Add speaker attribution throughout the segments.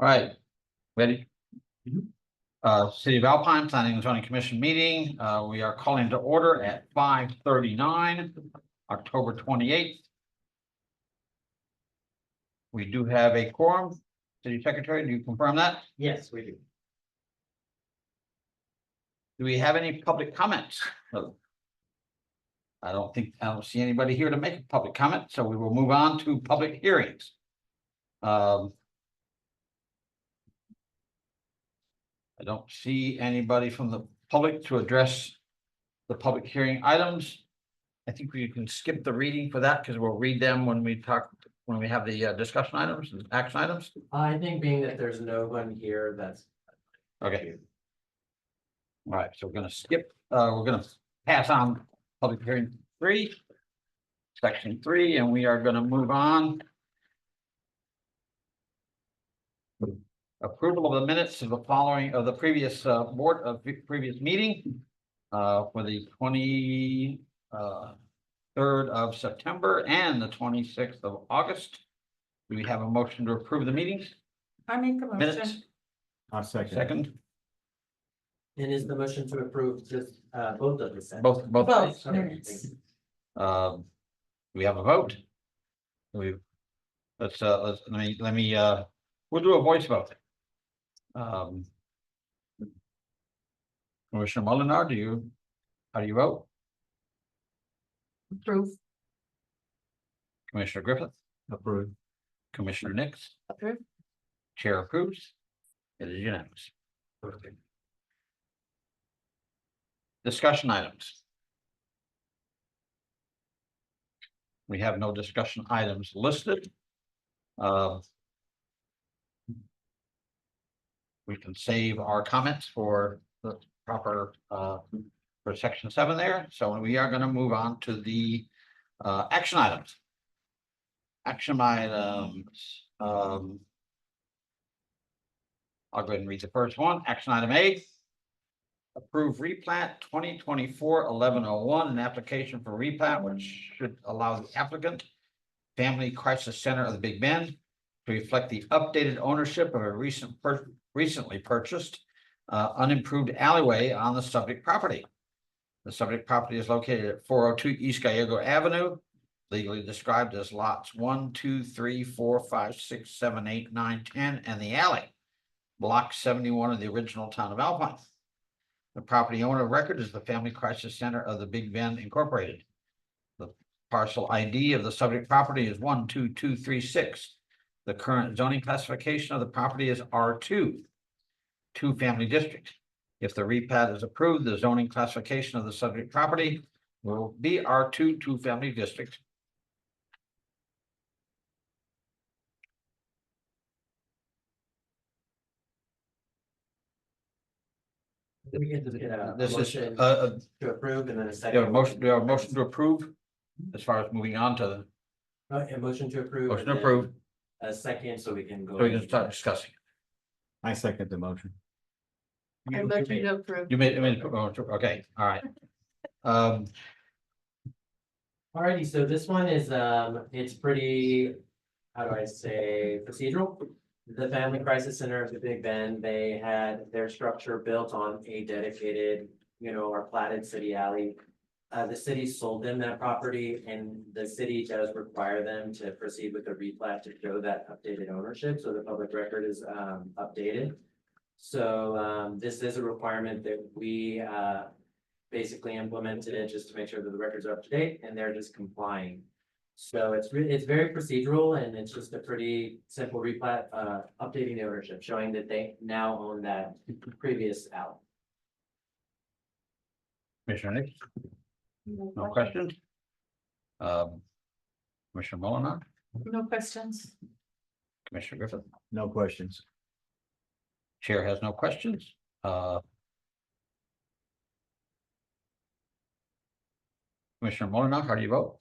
Speaker 1: All right, ready? City of Alpine Planning and Zoning Commission meeting. We are calling to order at 5:39, October 28th. We do have a quorum. City Secretary, do you confirm that?
Speaker 2: Yes, we do.
Speaker 1: Do we have any public comments? No. I don't see anybody here to make a public comment, so we will move on to public hearings. I don't see anybody from the public to address the public hearing items. I think we can skip the reading for that because we'll read them when we have the discussion items and action items.
Speaker 2: I think being that there's no one here, that's.
Speaker 1: Okay. All right, so we're gonna skip, we're gonna pass on public hearing 3, section 3, and we are gonna move on. Approval of the minutes of the following of the previous previous meeting for the 23rd of September and the 26th of August. Do we have a motion to approve the meetings?
Speaker 3: I make a
Speaker 1: Minutes?
Speaker 3: motion.
Speaker 4: I'll second.
Speaker 1: Second,
Speaker 2: And is the motion to approve just both of the sets?
Speaker 1: both.
Speaker 3: Both.
Speaker 2: Okay,
Speaker 3: Minutes.
Speaker 2: thank you.
Speaker 1: We have a vote. Let's let me we'll do a voice vote. Commissioner Molinar, how do you vote?
Speaker 3: Approve.
Speaker 1: Commissioner Griffith,
Speaker 4: Approved.
Speaker 1: Commissioner Nix,
Speaker 3: Approve.
Speaker 1: Chair approves. It is unanimous. Perfect. Discussion items. We have no discussion items listed. We can save our comments for the proper for section 7 there. So we are going to move on to the action items. Action items. I'll go ahead and read the first one. Action item A. Approve replat 2024-1101, an application for replat, which should allow the applicant, Family Crisis Center of the Big Bend, to reflect the updated ownership of a recently purchased unimproved alleyway on the subject property. The subject property is located at 402 East Gallego Avenue, legally described as lots 1, 2, 3, 4, 5, 6, 7, 8, 9, 10, and the alley, block 71 of the original town of Alpine. The property owner of record is the Family Crisis Center of the Big Bend Incorporated. The parcel ID of the subject property is 12236. The current zoning classification of the property is R2, 2-family district. If the replat is approved, the zoning classification of the subject property will be R2, 2-family district.
Speaker 2: We get to get a
Speaker 1: This is
Speaker 2: motion
Speaker 1: a
Speaker 2: to approve and then a second.
Speaker 1: motion. Do you have a motion to approve? As far as moving on to
Speaker 2: A motion to approve.
Speaker 1: motion to
Speaker 2: and then
Speaker 1: approve,
Speaker 2: A second, so we can go.
Speaker 1: so we can start discussing.
Speaker 4: I second the motion.
Speaker 3: I motion to approve.
Speaker 1: You made, okay, all right.
Speaker 2: Alrighty, so this one is, it's pretty, how do I say, procedural. The Family Crisis Center of the Big Bend, they had their structure built on a dedicated, or platted city alley. The city sold them that property and the city does require them to proceed with the replat to show that updated ownership, so the public record is, updated. So, this is a requirement that we, basically implemented it just to make sure that the records are up to date and they're just complying. So it's very procedural and it's just a pretty simple replat, updating the ownership, showing that they now own that previous alley.
Speaker 1: Commissioner Nix, no questions? Commissioner Molinar,
Speaker 3: No questions.
Speaker 1: Commissioner Griffith,
Speaker 4: No questions.
Speaker 1: Chair has no questions. Commissioner Molinar, how do you vote?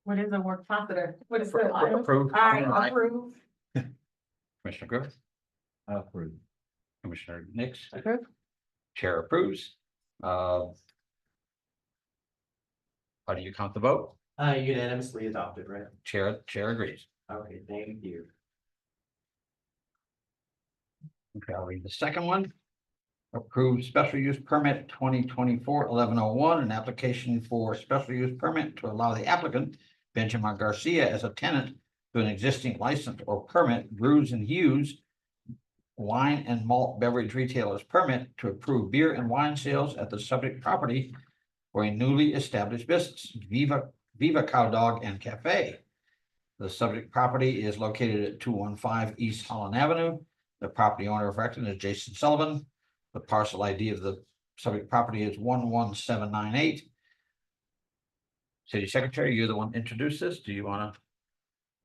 Speaker 3: What is the word positive? What is the?
Speaker 1: Approve.
Speaker 3: I approve.
Speaker 1: Commissioner Griffith,
Speaker 4: Approved.
Speaker 1: Commissioner Nix,
Speaker 3: Approve.
Speaker 1: Chair approves. How do you count the vote?
Speaker 2: Unanimously adopted, right?
Speaker 1: Chair agrees.
Speaker 2: Okay, thank you.
Speaker 1: Okay, I'll read the second one. Approved special use permit 2024-1101, an application for special use permit to allow the applicant Benjamin Garcia as a tenant to an existing license or permit Brews and Hughes wine and malt beverage retailers permit to approve beer and wine sales at the subject property for a newly established business, Viva Cow Dog and Cafe. The subject property is located at 215 East Holland Avenue. The property owner of record is Jason Sullivan. The parcel ID of the subject property is 11798. City Secretary, you're the one to introduce this. Do you want to?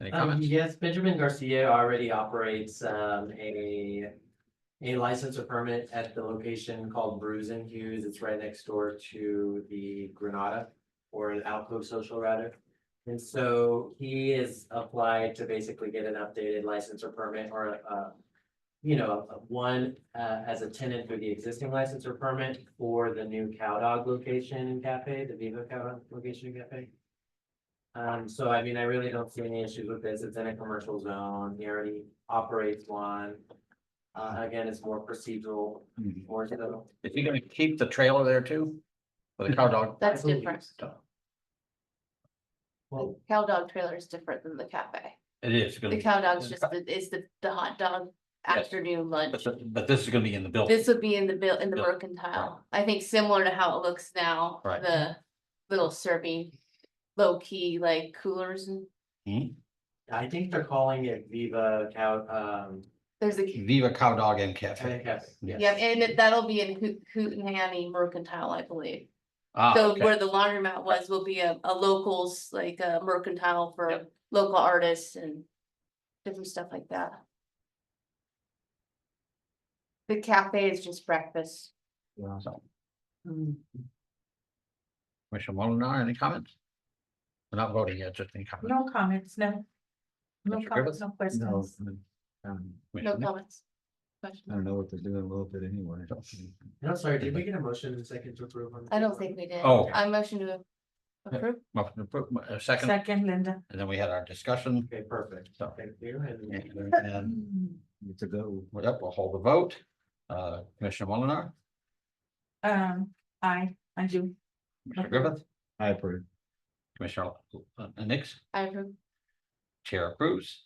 Speaker 1: Any comments?
Speaker 2: Yes, Benjamin Garcia already operates a license or permit at the location called Brews and Hughes. It's right next door to the Granada, or an Alcove Social rather. And so he is applied to basically get an updated license or permit, or one as a tenant through the existing license or permit for the new Cow Dog location and cafe, the Viva Cow Dog location and cafe. So I mean, I really don't see any issues with this. It's in a commercial zone. He already operates one. Again, it's more procedural, more so.
Speaker 1: Is he gonna keep the trailer there too? For the cow dog?
Speaker 3: That's
Speaker 2: I believe
Speaker 3: different.
Speaker 2: so.
Speaker 3: The
Speaker 2: Well,
Speaker 3: cow dog trailer is different than the cafe.
Speaker 1: It is.
Speaker 3: The cow dog's just the hot dog
Speaker 1: Yes.
Speaker 3: afternoon lunch.
Speaker 1: But this is gonna be in the building.
Speaker 3: This would be in the
Speaker 1: Yeah.
Speaker 3: mercantile. I think similar to how it looks now.
Speaker 1: Right.
Speaker 3: The little serving, low key like coolers and
Speaker 2: I think they're calling it Viva Cow,
Speaker 3: there's a.
Speaker 1: Viva Cow Dog and Cafe.
Speaker 2: Cafe.
Speaker 1: Yes.
Speaker 3: Yeah, and that'll be in Hootenanny Mercantile, I believe.
Speaker 1: Ah,
Speaker 3: So
Speaker 1: okay.
Speaker 3: where the laundromat was, will be a locals, like a mercantile for
Speaker 1: Yep.
Speaker 3: local artists and different stuff like that. The cafe is just breakfast.
Speaker 1: So, Commissioner Molinar, any comments? We're not voting yet, just any comments.
Speaker 3: No comments, no. No
Speaker 1: Mr.
Speaker 3: comments,
Speaker 1: Griffiths?
Speaker 3: no
Speaker 4: No,
Speaker 3: questions,
Speaker 4: no
Speaker 1: Commissioner Nick?
Speaker 3: comments. Questions.
Speaker 4: I don't know what they're doing a little bit anyway.
Speaker 2: No, sorry, did we get a motion in second to approve on?
Speaker 3: I don't think we did.
Speaker 1: Oh.
Speaker 3: I motion to approve.
Speaker 1: Motion approved, a second,
Speaker 3: Second, Linda.
Speaker 1: and then we had our discussion.
Speaker 2: Okay, perfect.
Speaker 1: So-
Speaker 2: Thank you. And
Speaker 1: And
Speaker 4: It's a go.
Speaker 1: we'll hold the vote. Commissioner Molinar,
Speaker 3: I do.
Speaker 1: Commissioner Griffith,
Speaker 4: I approve.
Speaker 1: Commissioner Nix,
Speaker 3: I approve.
Speaker 1: Chair approves.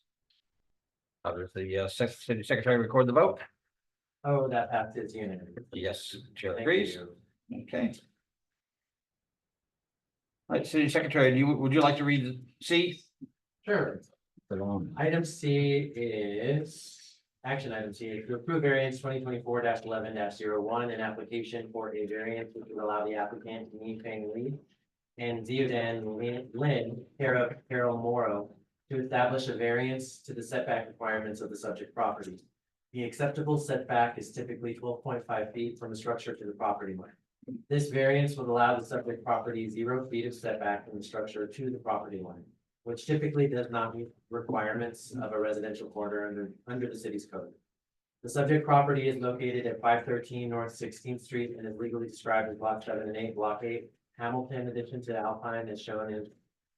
Speaker 1: How does the city secretary record the vote?
Speaker 2: oh, that passes unanimously.
Speaker 1: Yes, chair
Speaker 2: Thank
Speaker 1: agrees.
Speaker 2: you.
Speaker 1: Okay. All right, city secretary, would you like to read C?
Speaker 2: Sure.
Speaker 4: They're on.
Speaker 2: Item C is, action item C, to approve variance 2024-11-01, an application for a variance which would allow the applicant, Yifeng Li and Ziodan Lin, Carol Morrow, to establish a variance to the setback requirements of the subject property. The acceptable setback is typically 12.5 feet from the structure to the property line. This variance would allow the subject property 0 feet of setback from the structure to the property line, which typically does not meet requirements of a residential corridor under the city's code. The subject property is located at 513 North 16th Street and is legally described as Block 7 and 8, Block 8, Hamilton, addition to Alpine, as shown in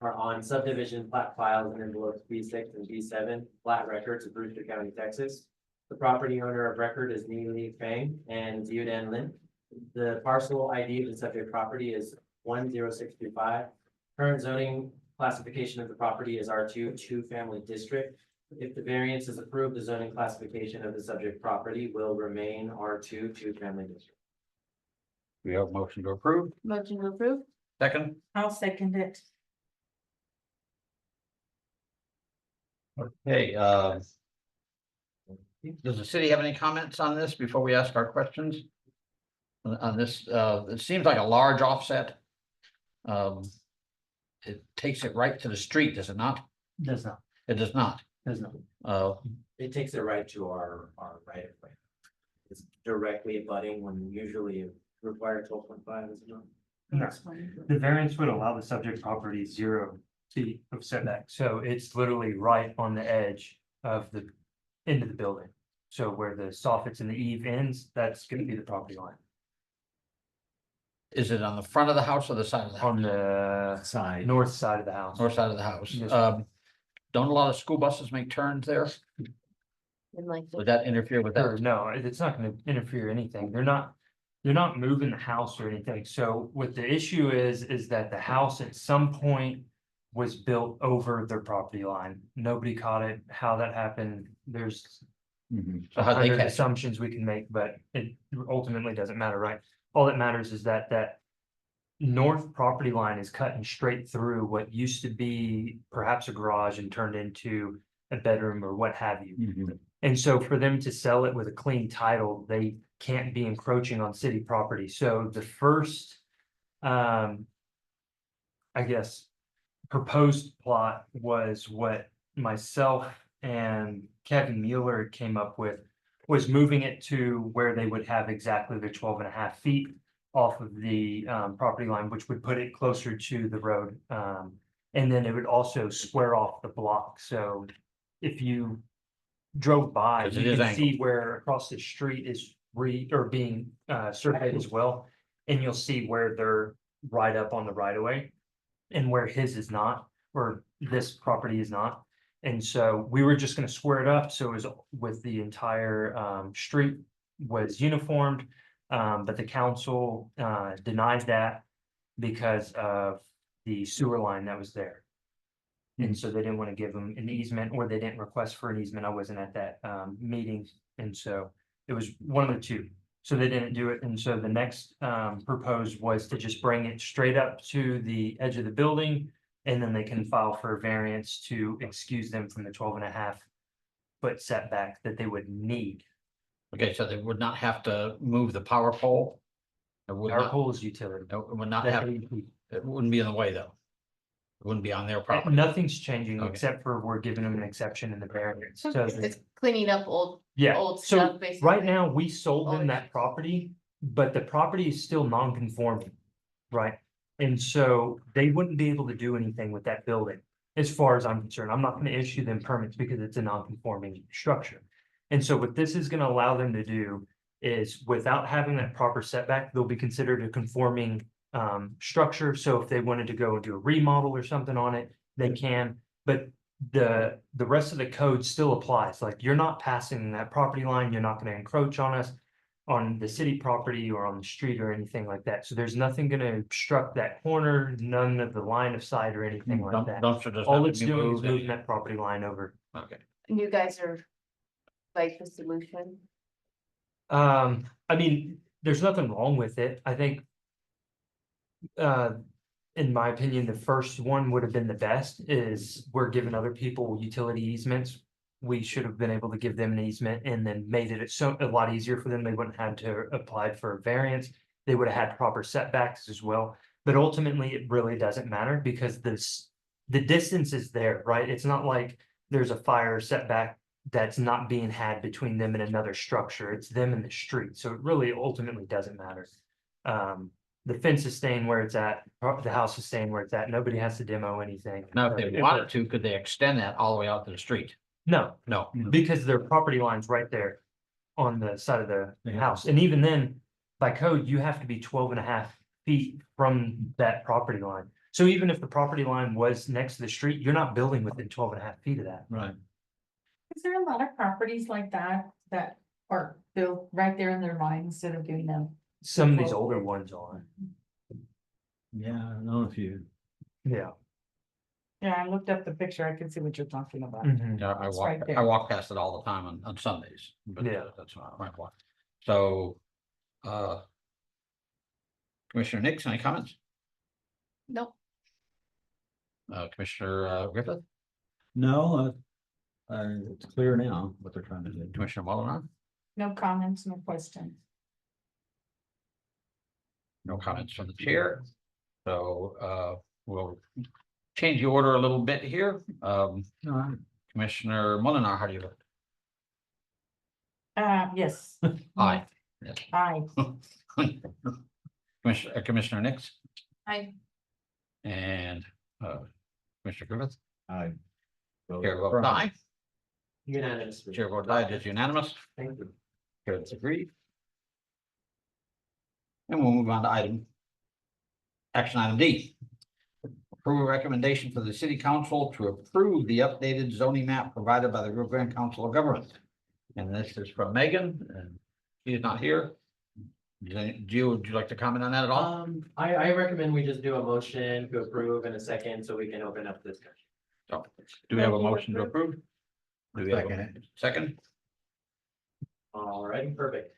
Speaker 2: are on subdivision plat files and envelopes B6 and B7, plat records of Brewster County, Texas. The property owner of record is Li Feng and Ziodan Lin. The parcel ID of the subject property is 10625. Current zoning classification of the property is R2, two-family district. If the variance is approved, the zoning classification of the subject property will remain R2, two-family district.
Speaker 1: We have a motion to approve.
Speaker 3: Motion to approve.
Speaker 1: Second,
Speaker 3: I'll second it.
Speaker 1: okay, does the city have any comments on this before we ask our questions? On this, it seems like a large offset. It takes it right to the street, does it not?
Speaker 2: Does not.
Speaker 1: It does not.
Speaker 2: Does not. It takes it right to our right of way. It's directly abutting when usually required 12.5 is not.
Speaker 5: The variance would allow the subject property 0 feet of setback, so it's literally right on the edge of the end of the building. So where the soffits and the eave ends, that's gonna be the property line.
Speaker 1: Is it on the front of the house or the side of the house?
Speaker 5: On the
Speaker 4: Side.
Speaker 5: north side of the house.
Speaker 1: North side of the house.
Speaker 5: Yes.
Speaker 1: don't a lot of school buses make turns there?
Speaker 3: And like,
Speaker 1: Would that interfere with
Speaker 5: Or
Speaker 1: that?
Speaker 5: no, it's not gonna interfere anything. They're not moving the house or anything. So what the issue is that the house at some point was built over their property line. Nobody caught it. How that happened, there's
Speaker 1: So how'd they
Speaker 5: 100
Speaker 1: catch it?
Speaker 5: assumptions we can make, but it ultimately doesn't matter, right? All that matters is that north property line is cutting straight through what used to be perhaps a garage and turned into a bedroom or what have you.
Speaker 4: Mhm.
Speaker 5: And so for them to sell it with a clean title, they can't be encroaching on city property. So the first, I guess, proposed plot was what myself and Kevin Mueller came up with, was moving it to where they would have exactly the 12.5 feet off of the property line, which would put it closer to the road. And then it would also square off the block. So if you drove by,
Speaker 1: 'Cause it
Speaker 5: you
Speaker 1: is
Speaker 5: can see where across the street is being surveyed as well. And you'll see where they're right up on the right of way and where his is not, or this property is not. And so we were just gonna square it up, so it was with the entire street was uniformed. But the council denied that because of the sewer line that was there. And so they didn't want to give them an easement, or they didn't request for an easement. I wasn't at that meeting, and so it was one of the two. So they didn't do it, and so the next proposed was to just bring it straight up to the edge of the building. And then they can file for a variance to excuse them from the 12.5 foot setback that they would need.
Speaker 1: Okay, so they would not have to move the power pole? It would
Speaker 5: Our
Speaker 1: not,
Speaker 5: pole is utility.
Speaker 1: it would not
Speaker 5: That
Speaker 1: have,
Speaker 5: they-
Speaker 1: it wouldn't be in the way though. It wouldn't be on their property.
Speaker 5: Nothing's changing
Speaker 1: Okay.
Speaker 5: except for we're giving them an exception in the variance. So
Speaker 3: it's cleaning up old,
Speaker 5: yeah,
Speaker 3: old
Speaker 5: so
Speaker 3: stuff, basically.
Speaker 5: right now, we sold them
Speaker 3: Old
Speaker 5: that
Speaker 3: issues.
Speaker 5: property, but the property is still non-conforming. Right? And so they wouldn't be able to do anything with that building, as far as I'm concerned. I'm not gonna issue them permits because it's a non-conforming structure. And so what this is gonna allow them to do is, without having that proper setback, they'll be considered a conforming structure. So if they wanted to go and do a remodel or something on it, they can. But the rest of the code still applies. Like, you're not passing that property line, you're not gonna encroach on us on the city property or on the street or anything like that. So there's nothing gonna obstruct that corner, none of the line of sight or anything like that.
Speaker 1: Dumpster does
Speaker 5: All
Speaker 1: not
Speaker 5: it's
Speaker 1: be
Speaker 5: doing is
Speaker 1: moved.
Speaker 5: moving that property line over.
Speaker 1: Okay,
Speaker 3: And you guys are like the solution.
Speaker 5: I mean, there's nothing wrong with it. I think. In my opinion, the first one would have been the best. Is we're giving other people utility easements. We should have been able to give them an easement and then made it a lot easier for them. They wouldn't have to apply for a variance. They would have had proper setbacks as well. But ultimately, it really doesn't matter because the distance is there, right? It's not like there's a fire setback that's not being had between them and another structure. It's them and the street. So it really ultimately doesn't matter. The fence is staying where it's at, the house is staying where it's at. Nobody has to demo anything.
Speaker 1: now if they
Speaker 5: It
Speaker 1: wanted
Speaker 5: works.
Speaker 1: to, could they extend that all the way out to the street?
Speaker 5: No,
Speaker 1: No,
Speaker 5: because their property line's right there on the side of the
Speaker 4: Yeah.
Speaker 5: house. And even then, by code, you have to be 12.5 feet from that property line. So even if the property line was next to the street, you're not building within 12.5 feet of that.
Speaker 4: Right.
Speaker 6: Is there a lot of properties like that that are built right there in their line instead of giving them?
Speaker 5: Some of these older ones are,
Speaker 4: Yeah, I don't know if you,
Speaker 5: yeah.
Speaker 6: Yeah, I looked up the picture. I can see what you're talking about.
Speaker 5: Mhm.
Speaker 1: yeah, I
Speaker 6: It's
Speaker 1: walk,
Speaker 6: right there.
Speaker 1: I walk past it all the time on Sundays, but
Speaker 5: Yeah.
Speaker 1: that's not my walk. So, Commissioner Nix, any comments?
Speaker 3: Nope.
Speaker 1: Commissioner Griffith,
Speaker 4: no, it's clear now what they're trying to do.
Speaker 1: Commissioner Mullenhour,
Speaker 6: No comments, no questions.
Speaker 1: no comments from the chair. So, we'll change the order a little bit here.
Speaker 4: All right.
Speaker 1: Commissioner Mullenhour, how do you vote?
Speaker 6: Yes.
Speaker 1: Aye. Yes.
Speaker 6: Aye.
Speaker 1: Commissioner Nix
Speaker 3: I,
Speaker 1: and Commissioner Griffith,
Speaker 4: I.
Speaker 1: chair votes aye,
Speaker 2: Unanimous.
Speaker 1: chair votes aye, it is unanimous,
Speaker 2: Thank you.
Speaker 1: chair is agreed. And we'll move on to action item D. approve a recommendation for the city council to approve the updated zoning map provided by the Rio Grande Council of Government. And this is from Megan, and she's not here. Jill, would you like to comment on that at all?
Speaker 2: I recommend we just do a motion to approve in a second so we can open up this discussion.
Speaker 1: So, do we have a motion to approve? Do we have a
Speaker 4: Second.
Speaker 1: second?
Speaker 2: All right, perfect.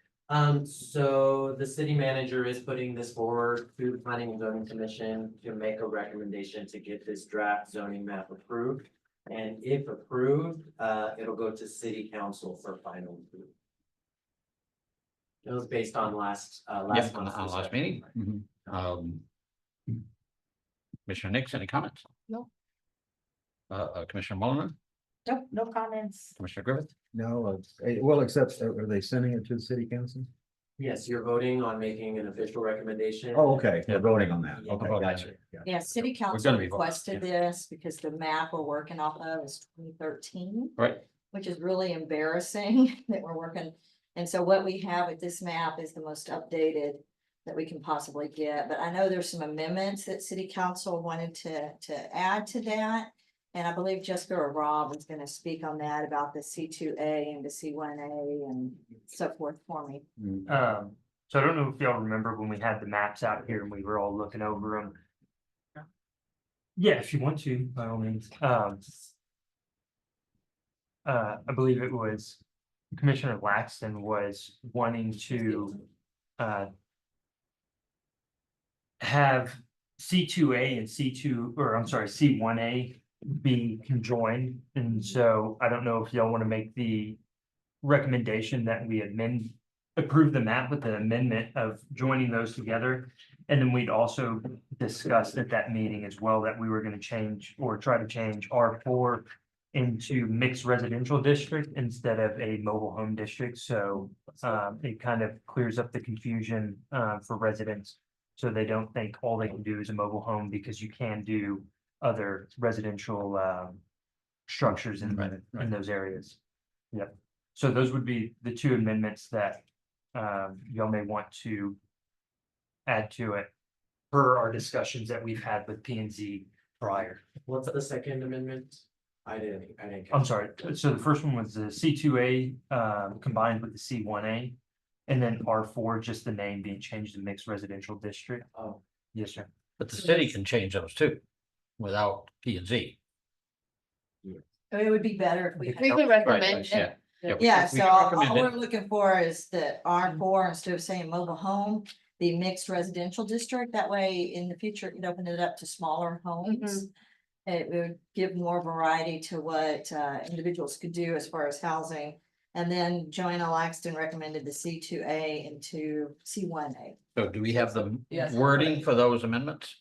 Speaker 2: So the city manager is putting this forward to the Planning and Zoning Commission to make a recommendation to get this draft zoning map approved. And if approved, it'll go to city council for final approval. It was based on last
Speaker 1: Yes, on
Speaker 2: month's
Speaker 1: last
Speaker 2: discussion.
Speaker 1: meeting.
Speaker 4: Mhm.
Speaker 1: Commissioner Nix, any comments?
Speaker 3: No.
Speaker 1: Commissioner Mulliner,
Speaker 6: Nope, no comments.
Speaker 1: Commissioner Griffith?
Speaker 4: No, well, except, are they sending it to the city council?
Speaker 2: Yes, you're voting on making an official recommendation.
Speaker 4: Oh, okay, they're voting on that.
Speaker 2: Yeah.
Speaker 4: Okay,
Speaker 1: Vote,
Speaker 4: gotcha.
Speaker 1: gotcha.
Speaker 4: Yeah.
Speaker 7: Yeah, city
Speaker 1: gonna
Speaker 7: council
Speaker 1: be voting,
Speaker 7: requested this because the map we're working off of is 2013.
Speaker 1: Right.
Speaker 7: Which is really embarrassing that we're working, and so what we have with this map is the most updated that we can possibly get, but I know there's some amendments that city council wanted to add to that. And I believe Jessica or Rob is gonna speak on that about the C2A and the C1A and so forth for me.
Speaker 5: So I don't know if y'all remember when we had the maps out here and we were all looking over them. Yeah, if you want to, by all means. I believe it was Commissioner Laxton was wanting to have C2A and C2, or I'm sorry, C1A be conjoined. And so I don't know if y'all want to make the recommendation that we approve the map with the amendment of joining those together. And then we'd also discussed at that meeting as well that we were going to change or try to change R4 into mixed residential district instead of a mobile home district. So it kind of clears up the confusion for residents. So they don't think all they can do is a mobile home, because you can do other residential structures in those areas. Yep. So those would be the two amendments that y'all may want to add to it per our discussions that we've had with P and Z prior.
Speaker 2: What's the second amendment? I didn't.
Speaker 5: I'm sorry. So the first one was the C2A combined with the C1A. And then R4, just the name being changed to mixed residential district.
Speaker 2: Oh.
Speaker 5: Yes, sir.
Speaker 1: But the city can change those too, without P and Z.
Speaker 7: It would be better if we.
Speaker 3: We
Speaker 7: had-
Speaker 3: could recommend
Speaker 1: Yeah.
Speaker 3: it.
Speaker 7: Yeah,
Speaker 1: we
Speaker 7: so
Speaker 1: can
Speaker 7: all
Speaker 1: recommend
Speaker 7: we're
Speaker 1: it.
Speaker 7: looking for is the R4, instead of saying mobile home, the mixed residential district. That way, in the future, it could open it up to smaller homes. It would give more variety to what individuals could do as far as housing. And then Joanna Laxton recommended the C2A into C1A.
Speaker 1: So do we have the
Speaker 6: Yes.
Speaker 1: wording for those amendments?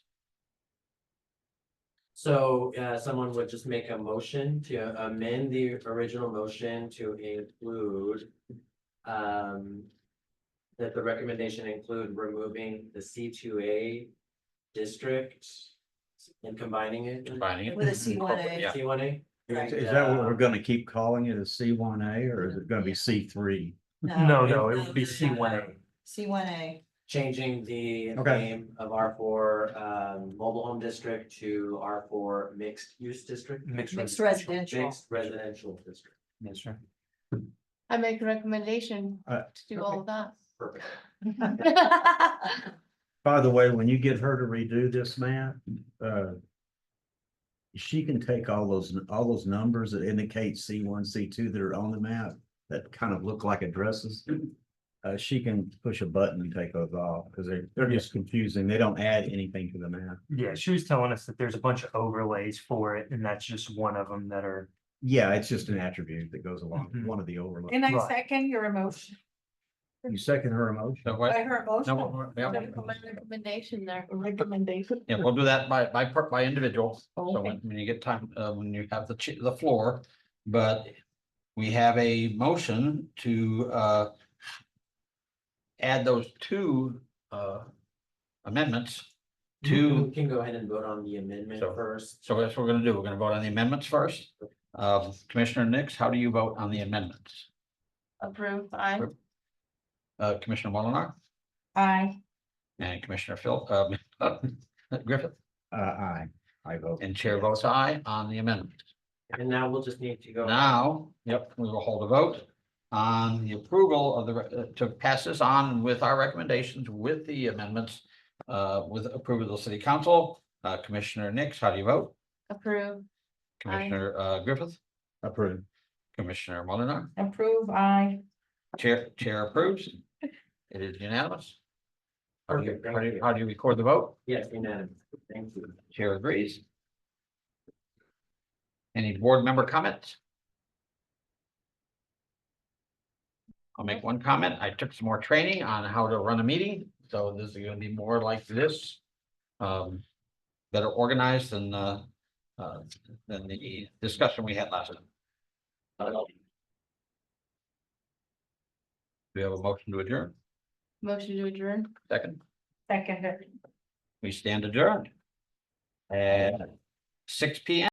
Speaker 2: So someone would just make a motion to amend the original motion to include. That the recommendation include removing the C2A district. And combining it.
Speaker 1: Combining it?
Speaker 7: With a C1A.
Speaker 1: Yeah.
Speaker 2: C1A.
Speaker 4: Is that what we're gonna keep calling it, a C1A, or is it gonna be C3?
Speaker 5: No, it would be C1A.
Speaker 7: C1A.
Speaker 2: Changing the
Speaker 4: Okay.
Speaker 2: name of R4 mobile home district to R4 mixed use district.
Speaker 5: Mixed
Speaker 7: Mixed
Speaker 5: residential.
Speaker 7: residential.
Speaker 2: Mixed residential district.
Speaker 5: Yes, sir.
Speaker 3: I make a recommendation
Speaker 4: Uh,
Speaker 3: to do all of that.
Speaker 2: Perfect.
Speaker 4: By the way, when you get her to redo this map, she can take all those numbers that indicate C1, C2 that are on the map that kind of look like addresses. She can push a button and take those off, because they're just confusing. They don't add anything to the map.
Speaker 5: Yeah, she was telling us that there's a bunch of overlays for it, and that's just one of them that are.
Speaker 4: Yeah, it's just an attribute that goes along,
Speaker 5: Mhm.
Speaker 4: one of the overlays.
Speaker 6: And I
Speaker 5: Right.
Speaker 6: second your emotion.
Speaker 4: You second her emotion?
Speaker 1: So what?
Speaker 6: By her emotion.
Speaker 1: Yeah.
Speaker 3: My recommendation there.
Speaker 6: Recommendation.
Speaker 1: Yeah, we'll do that by individual. So
Speaker 6: Okay.
Speaker 1: when you get time, when you have the floor, but we have a motion to add those two amendments to,
Speaker 2: We can go ahead and vote on the amendment
Speaker 1: So-
Speaker 2: first.
Speaker 1: so that's what we're gonna do. We're gonna vote on the amendments first. Commissioner Nix, how do you vote on the amendments?
Speaker 3: Approve, I.
Speaker 1: Commissioner Molinar
Speaker 6: Aye.
Speaker 1: and Commissioner Griffith?
Speaker 4: Aye. I vote.
Speaker 1: and chair votes aye on the amendment.
Speaker 2: And now we'll just need to go.
Speaker 1: Now, yep, we will hold a vote on the approval of to pass this on with our recommendations with the amendments. With approval of the city council, Commissioner Nix, how do you vote?
Speaker 3: Approve.
Speaker 1: Commissioner Griffith,
Speaker 4: Approved.
Speaker 1: Commissioner Molinar,
Speaker 6: Approve, I.
Speaker 1: chair approves. It is unanimous.
Speaker 2: Perfect, thank you.
Speaker 1: How do you record the vote?
Speaker 2: Yes, unanimous. Thank you.
Speaker 1: Chair agrees. Any board member comments? I'll make one comment. I took some more training on how to run a meeting, so this is gonna be more like this. Better organized than the discussion we had last time. We have a motion to adjourn.
Speaker 3: Motion to adjourn.
Speaker 1: Second,
Speaker 6: Second.
Speaker 1: we stand adjourned. At 6 p.m.